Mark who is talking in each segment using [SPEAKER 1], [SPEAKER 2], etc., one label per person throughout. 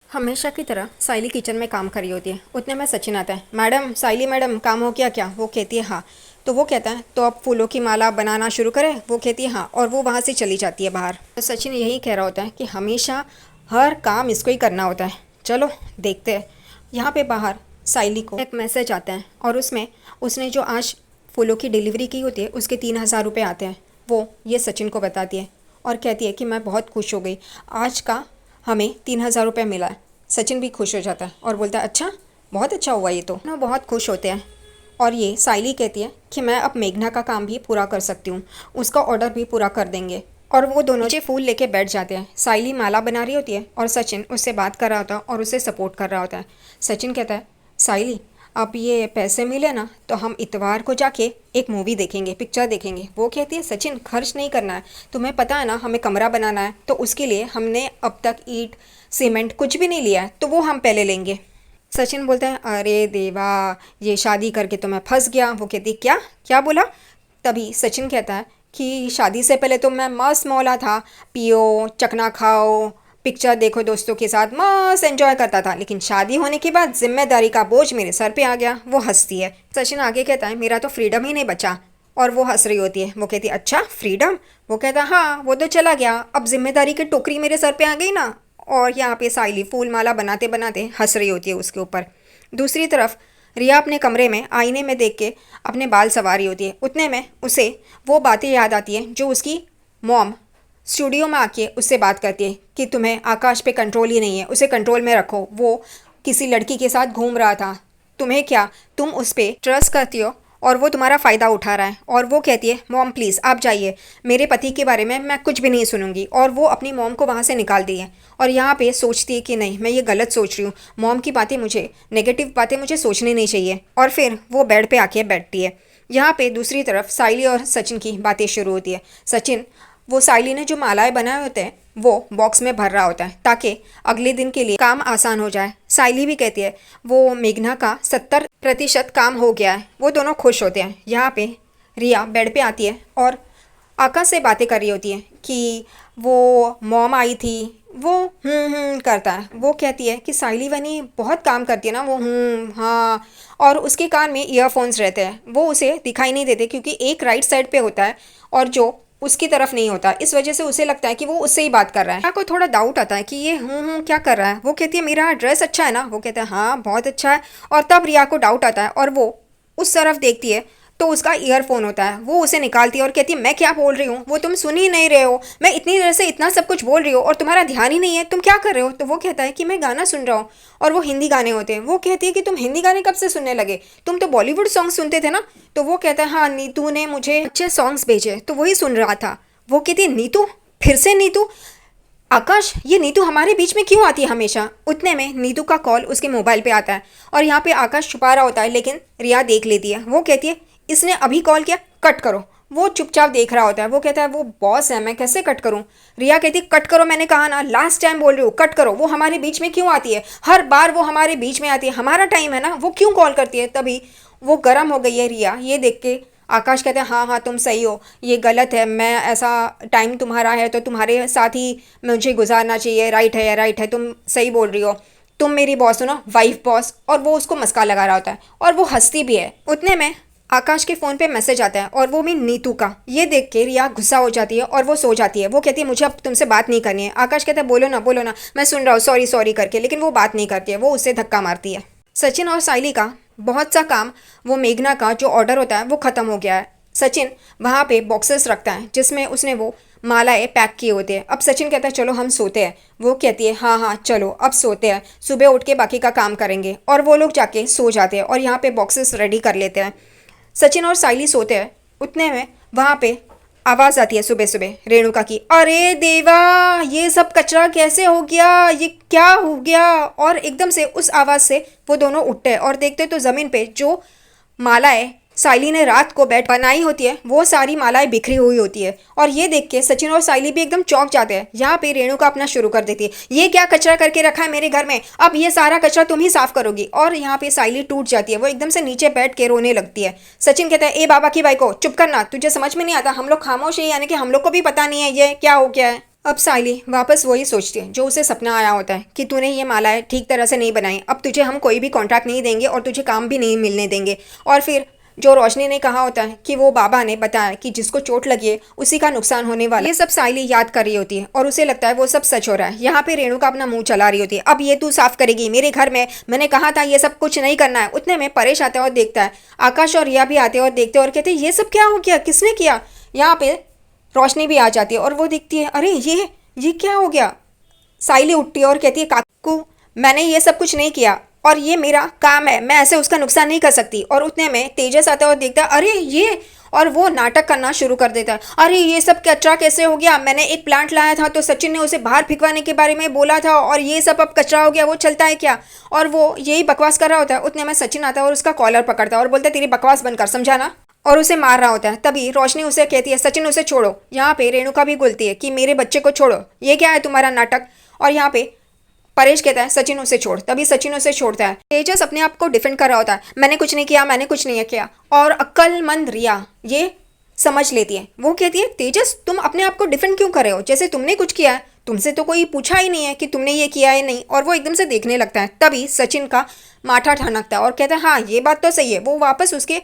[SPEAKER 1] हमेशा की तरह साइली किचन में काम कर रही होती है। उतने में सचिन आता है। मैडम, साइली मैडम, काम हो गया क्या? वो कहती है हाँ। तो वो कहता है तो अब फूलों की माला बनाना शुरू करें? वो कहती है हाँ, और वो वहाँ से चली जाती है बाहर। तो सचिन यही कह रहा होता है कि हमेशा हर काम इसको ही करना होता है। चलो देखते हैं। यहाँ पे बाहर साइली को एक मैसेज आता है और उसमें उसने जो आज फूलों की डिलीवरी की होती है उसके 3,000 रुपये आते हैं। वो ये सचिन को बताती है और कहती है कि मैं बहुत खुश हो गई, आज का हमें 3,000 रुपये मिला है। सचिन भी खुश हो जाता है और बोलता है अच्छा, बहुत अच्छा हुआ ये तो ना, बहुत खुश होते हैं। और ये साइली कहती है कि मैं अब मेघना का काम भी पूरा कर सकती हूँ, उसका ऑर्डर भी पूरा कर देंगे। और वो दोनों नीचे फूल लेके बैठ जाते हैं। साइली माला बना रही होती है और सचिन उससे बात कर रहा होता है और उसे सपोर्ट कर रहा होता है। सचिन कहता है साइली, अब ये पैसे मिले ना तो हम इतवार को जाके एक मूवी देखेंगे, पिक्चर देखेंगे। वो कहती है सचिन, खर्च नहीं करना है, तुम्हें पता है ना हमें कमरा बनाना है, तो उसके लिए हमने अब तक ईंट सीमेंट कुछ भी नहीं लिया है, तो वो हम पहले लेंगे। सचिन बोलता है अरे देवा, ये शादी करके तो मैं फंस गया। वो कहती क्या क्या बोला? तभी सचिन कहता है कि शादी से पहले तो मैं मस्त मौला था, पियो चकना खाओ पिक्चर देखो दोस्तों के साथ, मस्त एंजॉय करता था, लेकिन शादी होने के बाद जिम्मेदारी का बोझ मेरे सर पे आ गया। वो हंसती है। सचिन आगे कहता है मेरा तो फ्रीडम ही नहीं बचा। और वो हंस रही होती है। वो कहती है अच्छा फ्रीडम? वो कहता है हाँ, वो तो चला गया, अब जिम्मेदारी की टोकरी मेरे सर पे आ गई ना। और यहाँ पे साइली फूल माला बनाते बनाते हंस रही होती है उसके ऊपर। दूसरी तरफ रिया अपने कमरे में आईने में देख के अपने बाल संवार रही होती है। उतने में उसे वो बातें याद आती हैं जो उसकी मॉम स्टूडियो में आके उससे बात करती है कि तुम्हें आकाश पे कंट्रोल ही नहीं है, उसे कंट्रोल में रखो, वो किसी लड़की के साथ घूम रहा था, तुम्हें क्या, तुम उस पर ट्रस्ट करती हो और वो तुम्हारा फ़ायदा उठा रहा है। और वो कहती है मॉम प्लीज़ आप जाइए, मेरे पति के बारे में मैं कुछ भी नहीं सुनूंगी। और वो अपनी मॉम को वहाँ से निकाल दी है और यहाँ पे सोचती है कि नहीं, मैं ये गलत सोच रही हूँ, मॉम की बातें मुझे, नेगेटिव बातें मुझे सोचनी नहीं चाहिए। और फिर वो बेड पे आके बैठती है। यहाँ पे दूसरी तरफ साइली और सचिन की बातें शुरू होती है। सचिन वो साइली ने जो मालाएं बनाए होते हैं वो बॉक्स में भर रहा होता है ताकि अगले दिन के लिए काम आसान हो जाए। साइली भी कहती है वो मेघना का 70% काम हो गया है। वो दोनों खुश होते हैं। यहाँ पे रिया बेड पे आती है और आकाश से बातें कर रही होती है कि वो मॉम आई थी। वो करता है। वो कहती है कि साइली वनी बहुत काम करती है ना, वो हाँ। और उसके कान में ईयरफोन्स रहते हैं, वो उसे दिखाई नहीं देते क्योंकि एक राइट साइड पे होता है और जो उसकी तरफ नहीं होता। इस वजह से उसे लगता है कि वो उससे ही बात कर रहा है। को थोड़ा डाउट आता है कि ये क्या कर रहा है। वो कहती है मेरा ड्रेस अच्छा है ना? वो कहता है हाँ बहुत अच्छा है। और तब रिया को डाउट आता है और वो उस तरफ देखती है तो उसका ईयरफोन होता है। वो उसे निकालती है और कहती है मैं क्या बोल रही हूँ, वो तुम सुन ही नहीं रहे हो, मैं इतनी देर से इतना सब कुछ बोल रही हूँ और तुम्हारा ध्यान ही नहीं है, तुम क्या कर रहे हो? तो वो कहता है कि मैं गाना सुन रहा हूँ। और वो हिंदी गाने होते हैं। वो कहती है कि तुम हिंदी गाने कब से सुनने लगे, तुम तो बॉलीवुड सॉन्ग सुनते थे ना? तो वो कहता है हाँ, नीतू ने मुझे अच्छे सॉन्ग्स भेजे तो वही सुन रहा था। वो कहती है नीतू? फिर से नीतू? आकाश, ये नीतू हमारे बीच में क्यों आती है हमेशा? उतने में नीतू का कॉल उसके मोबाइल पे आता है और यहाँ पे आकाश छुपा रहा होता है लेकिन रिया देख लेती है। वो कहती है इसने अभी कॉल किया, कट करो। वो चुपचाप देख रहा होता है। वो कहता है वो बॉस है, मैं कैसे कट करूं? रिया कहती है कट करो, मैंने कहा ना, लास्ट टाइम बोल रही हूँ कट करो। वो हमारे बीच में क्यों आती है? हर बार वो हमारे बीच में आती है, हमारा टाइम है ना, वो क्यों कॉल करती है? तभी वो गर्म हो गई है रिया ये देख के। आकाश कहते हैं हाँ हाँ तुम सही हो, ये गलत है, मैं ऐसा, टाइम तुम्हारा है तो तुम्हारे साथ ही मुझे गुजारना चाहिए, राइट है राइट है, तुम सही बोल रही हो, तुम मेरी बॉस हो ना, वाइफ बॉस। और वो उसको मस्का लगा रहा होता है और वो हंसती भी है। उतने में आकाश के फ़ोन पे मैसेज आता है और वो भी नीतू का। ये देख के रिया गुस्सा हो जाती है और वो सो जाती है। वो कहती है मुझे अब तुमसे बात नहीं करनी है। आकाश कहता है बोलो ना मैं सुन रहा हूँ, सॉरी सॉरी करके, लेकिन वो बात नहीं करती है, वो उससे धक्का मारती है। सचिन और साइली का बहुत सा काम, वो मेघना का जो ऑर्डर होता है वो ख़त्म हो गया है। सचिन वहाँ पे बॉक्सेस रखता है जिसमें उसने वो मालाएं पैक किए होते हैं। अब सचिन कहता है चलो हम सोते हैं। वो कहती है हाँ हाँ चलो अब सोते हैं, सुबह उठ के बाकी का काम करेंगे। और वो लोग जाके सो जाते हैं और यहाँ पे बॉक्सेस रेडी कर लेते हैं। सचिन और साइली सोते हैं। उतने में वहाँ पे आवाज़ आती है सुबह सुबह रेणुका की, अरे देवा, ये सब कचरा कैसे हो गया, ये क्या हो गया? और एकदम से उस आवाज़ से वो दोनों उठते हैं और देखते तो ज़मीन पे जो मालाएं साइली ने रात को बैठ बनाई होती है वो सारी मालाएं बिखरी हुई होती है। और ये देख के सचिन और साइली भी एकदम चौंक जाते हैं। यहाँ पे रेणुका अपना शुरू कर देती है, ये क्या कचरा करके रखा है मेरे घर में, अब ये सारा कचरा तुम ही साफ करोगी। और यहाँ पे साइली टूट जाती है, वो एकदम से नीचे बैठ के रोने लगती है। सचिन कहता है ए बाबा की भाई को चुप करना, तुझे समझ में नहीं आता, हम लोग खामोश है यानी कि हम लोग को भी पता नहीं है ये क्या हो गया है। अब साइली वापस वही सोचती है जो उसे सपना आया होता है कि तूने ये मालाएं ठीक तरह से नहीं बनाई, अब तुझे हम कोई भी कॉन्ट्रैक्ट नहीं देंगे और तुझे काम भी नहीं मिलने देंगे। और फिर जो रोशनी ने कहा होता है कि वो बाबा ने बताया कि जिसको चोट लगी है उसी का नुकसान होने वाला, ये सब साइली याद कर रही होती है और उसे लगता है वो सब सच हो रहा है। यहाँ पे रेणुका अपना मुंह चला रही होती है, अब ये तू साफ करेगी मेरे घर में, मैंने कहा था ये सब कुछ नहीं करना है। उतने में परेश आता है और देखता है, आकाश और रिया भी आते हैं और देखते हैं और कहते हैं ये सब क्या हो गया, किसने किया। यहाँ पे रोशनी भी आ जाती है और वो दिखती है, अरे ये क्या हो गया। साइली उठती है और कहती है काकू मैंने ये सब कुछ नहीं किया और ये मेरा काम है, मैं ऐसे उसका नुकसान नहीं कर सकती। और उतने में तेजस आता है और देखता है अरे ये, और वो नाटक करना शुरू कर देता है, अरे ये सब कचरा कैसे हो गया, मैंने एक प्लांट लाया था तो सचिन ने उसे बाहर फिकवाने के बारे में बोला था और ये सब अब कचरा हो गया, वो चलता है क्या। और वो यही बकवास कर रहा होता है। उतने में सचिन आता है और उसका कॉलर पकड़ता है और बोलता है तेरी बकवास बंद कर, समझाना, और उसे मार रहा होता है। तभी रोशनी उसे कहती है सचिन उसे छोड़ो। यहाँ पे रेणुका भी बोलती है कि मेरे बच्चे को छोड़ो, ये क्या है तुम्हारा नाटक। और यहाँ पे परेश कहता है सचिन उसे छोड़, तभी सचिन उसे छोड़ता है। तेजस अपने आप को डिफेंड कर रहा होता है, मैंने कुछ नहीं किया, मैंने कुछ नहीं किया। और अक्लमंद रिया ये समझ लेती है, वो कहती है तेजस तुम अपने आप को डिफेंड क्यों कर रहे हो, जैसे तुमने कुछ किया है, तुमसे तो कोई पूछा ही नहीं है कि तुमने ये किया है नहीं। और वो एकदम से देखने लगता है। तभी सचिन का माथा ठनकता है और कहता है हाँ ये बात तो सही है। वो वापस उसके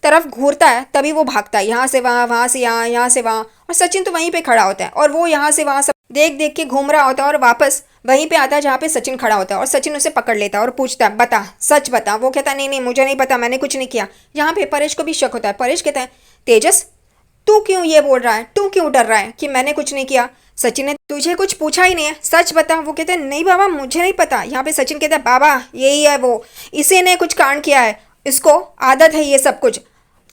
[SPEAKER 1] तरफ घूरता है, तभी वो भागता है, यहाँ से वहाँ से यहाँ से वहाँ। और सचिन तो वहीं पे खड़ा होता है और वो यहाँ से वहाँ सब देख देख के घूम रहा होता है और वापस वहीं पे आता है जहाँ पे सचिन खड़ा होता है। और सचिन उसे पकड़ लेता है और पूछता है बता, सच बता। वो कहता है नहीं नहीं मुझे नहीं पता, मैंने कुछ नहीं किया। यहाँ पे परेश को भी शक होता है। परेश कहता है तेजस तू क्यों ये बोल रहा है, तू क्यों डर रहा है कि मैंने कुछ नहीं किया, सचिन ने तुझे कुछ पूछा ही नहीं है, सच बता। वो कहते हैं नहीं बाबा मुझे नहीं पता। यहाँ पे सचिन कहता है बाबा यही है वो, इसी ने कुछ कांड किया है, इसको आदत है ये सब कुछ।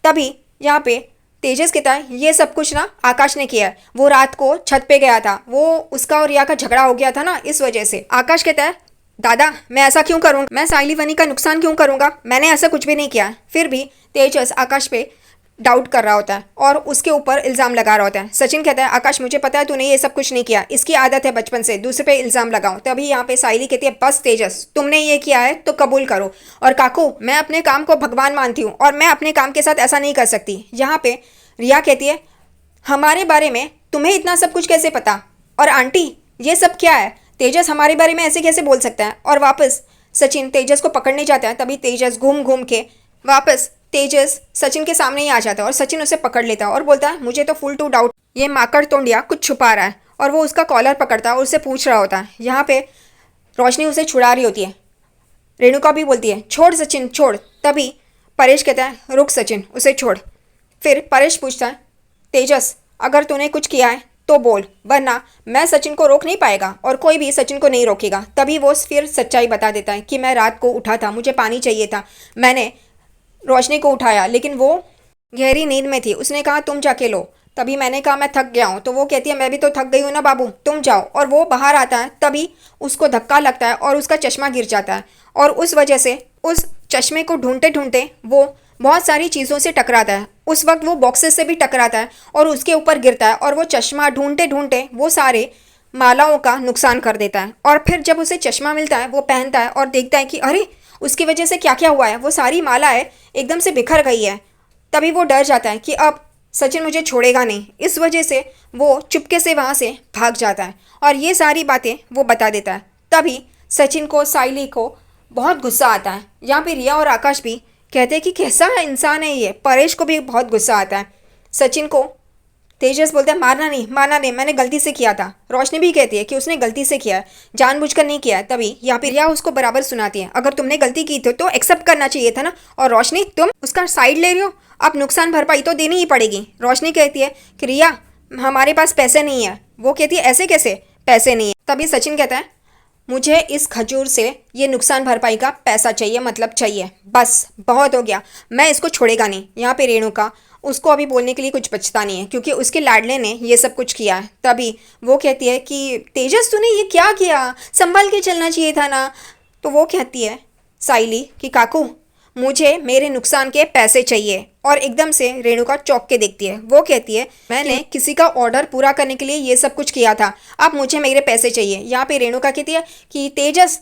[SPEAKER 1] तभी यहाँ पे तेजस कहता है ये सब कुछ ना आकाश ने किया है, वो रात को छत पे गया था, वो उसका और रिया का झगड़ा हो गया था ना इस वजह से। आकाश कहता है दादा मैं ऐसा क्यों करूँगा, मैं साइली वनी का नुकसान क्यों करूँगा, मैंने ऐसा कुछ भी नहीं किया। फिर भी तेजस आकाश पे डाउट कर रहा होता है और उसके ऊपर इल्ज़ाम लगा रहा होता है। सचिन कहता है आकाश मुझे पता है तूने ये सब कुछ नहीं किया, इसकी आदत है बचपन से दूसरे पे इल्ज़ाम लगाऊं। तभी यहाँ पे साइली कहती है बस तेजस तुमने ये किया है तो कबूल करो, और काकू मैं अपने काम को भगवान मानती हूँ और मैं अपने काम के साथ ऐसा नहीं कर सकती। यहाँ पे रिया कहती है हमारे बारे में तुम्हें इतना सब कुछ कैसे पता, और आंटी ये सब क्या है, तेजस हमारे बारे में ऐसे कैसे बोल सकता है। और वापस सचिन तेजस को पकड़ने जाता है, तभी तेजस घूम घूम के वापस तेजस सचिन के सामने ही आ जाता है और सचिन उसे पकड़ लेता है और बोलता है मुझे तो फुल टू डाउट ये माकड़ तोंडिया कुछ छुपा रहा है। और वो उसका कॉलर पकड़ता है और उससे पूछ रहा होता है। यहाँ पे रोशनी उसे छुड़ा रही होती है। रेणुका भी बोलती है छोड़ सचिन छोड़। तभी परेश कहता है रुक सचिन उसे छोड़। फिर परेश पूछता है तेजस अगर तूने कुछ किया है तो बोल, वरना मैं सचिन को रोक नहीं पाएगा और कोई भी सचिन को नहीं रोकेगा। तभी वो फिर सच्चाई बता देता है कि मैं रात को उठा था, मुझे पानी चाहिए था, मैंने रोशनी को उठाया लेकिन वो गहरी नींद में थी, उसने कहा तुम जाके लो, तभी मैंने कहा मैं थक गया हूँ। तो वो कहती है मैं भी तो थक गई हूँ ना बाबू, तुम जाओ। और वो बाहर आता है, तभी उसको धक्का लगता है और उसका चश्मा गिर जाता है और उस वजह से उस चश्मे को ढूंढते ढूंढते वो बहुत सारी चीज़ों से टकराता है। उस वक्त वो बॉक्सेस से भी टकराता है और उसके ऊपर गिरता है और वो चश्मा ढूंढते ढूंढते वो सारे मालाओं का नुकसान कर देता है। और फिर जब उसे चश्मा मिलता है वो पहनता है और देखता है कि अरे उसकी वजह से क्या क्या हुआ है, वो सारी मालाएं एकदम से बिखर गई है। तभी वो डर जाता है कि अब सचिन मुझे छोड़ेगा नहीं, इस वजह से वो चुपके से वहाँ से भाग जाता है और ये सारी बातें वो बता देता है। तभी सचिन को साइली को बहुत गुस्सा आता है। यहाँ पे रिया और आकाश भी कहते हैं कि कैसा इंसान है ये। परेश को भी बहुत गुस्सा आता है। सचिन को तेजस बोलता है मारना नहीं मैंने गलती से किया था। रोशनी भी कहती है कि उसने गलती से किया है, जानबूझकर नहीं किया है। तभी यहाँ पे रिया उसको बराबर सुनाती है अगर तुमने गलती की थी तो एक्सेप्ट करना चाहिए था ना, और रोशनी तुम उसका साइड ले रही हो, अब नुकसान भरपाई तो देनी ही पड़ेगी। रोशनी कहती है कि रिया हमारे पास पैसे नहीं है। वो कहती है ऐसे कैसे पैसे नहीं है। तभी सचिन कहता है मुझे इस खजूर से ये नुकसान भरपाई का पैसा चाहिए, मतलब चाहिए, बस बहुत हो गया, मैं इसको छोड़ेगा नहीं। यहाँ पे रेणुका उसको अभी बोलने के लिए कुछ बचता नहीं है क्योंकि उसके लाडले ने ये सब कुछ किया है। तभी वो कहती है कि तेजस तूने ये क्या किया, संभाल के चलना चाहिए था ना। तो वो कहती है साइली कि काकू मुझे मेरे नुकसान के पैसे चाहिए। और एकदम से रेणुका चौंक के देखती है। वो कहती है मैंने किसी का ऑर्डर पूरा करने के लिए ये सब कुछ किया था, अब मुझे मेरे पैसे चाहिए। यहाँ पे रेणुका कहती है कि तेजस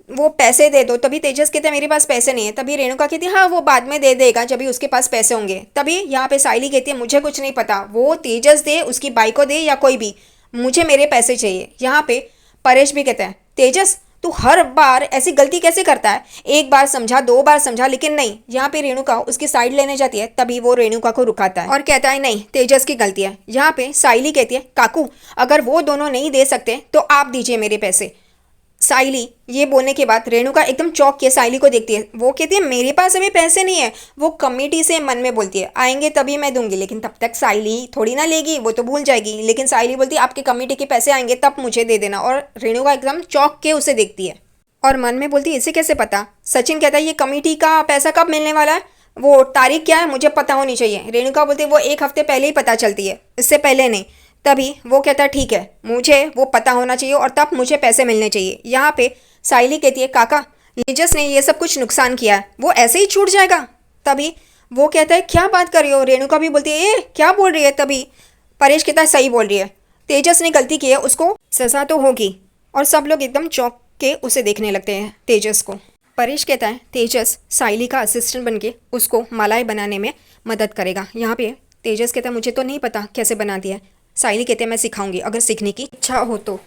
[SPEAKER 1] वो पैसे दे दो। तभी तेजस कहते हैं मेरे पास पैसे नहीं है। तभी रेणुका कहती है हाँ वो बाद में दे देगा जब भी उसके पास पैसे होंगे। तभी यहाँ पे साइली कहती है मुझे कुछ नहीं पता, वो तेजस दे, उसकी बाई को दे या कोई भी, मुझे मेरे पैसे चाहिए। यहाँ पे परेश भी कहता है तेजस तू हर बार ऐसी गलती कैसे करता है, एक बार समझा, दो बार समझा, लेकिन नहीं। यहाँ पे रेणुका उसकी साइड लेने जाती है, तभी वो रेणुका को रुकाता है और कहता है नहीं तेजस की गलती है। यहाँ पे साइली कहती है काकू अगर वो दोनों नहीं दे सकते तो आप दीजिए मेरे पैसे। साइली ये बोलने के बाद रेणुका एकदम चौंक के साइली को देखती है। वो कहती है मेरे पास अभी पैसे नहीं है। वो कमेटी से मन में बोलती है आएंगे तभी मैं दूंगी, लेकिन तब तक साइली थोड़ी ना लेगी, वो तो भूल जाएगी। लेकिन साइली बोलती है आपके कमेटी के पैसे आएंगे तब मुझे दे देना। और रेणुका एकदम चौंक के उसे देखती है और मन में बोलती है इसे कैसे पता। सचिन कहता है ये कमेटी का पैसा कब मिलने वाला है, वो तारीख क्या है, मुझे पता होनी चाहिए। रेणुका बोलती है वो एक हफ्ते पहले ही पता चलती है, इससे पहले नहीं। तभी वो कहता है ठीक है मुझे वो पता होना चाहिए और तब मुझे पैसे मिलने चाहिए। यहाँ पे साइली कहती है काका तेजस ने ये सब कुछ नुकसान किया है, वो ऐसे ही छूट जाएगा। तभी वो कहता है क्या बात कर रही हो। रेणुका भी बोलती है ए क्या बोल रही है। तभी परेश कहता है सही बोल रही है, तेजस ने गलती की है, उसको सजा तो होगी। और सब लोग एकदम चौंक के उसे देखने लगते हैं तेजस को। परेश कहता है तेजस साइली का असिस्टेंट बनके उसको मलाई बनाने में मदद करेगा। यहाँ पे तेजस कहता है मुझे तो नहीं पता कैसे बनाती है। साइली कहते हैं मैं सिखाऊंगी अगर सीखने की इच्छा हो तो।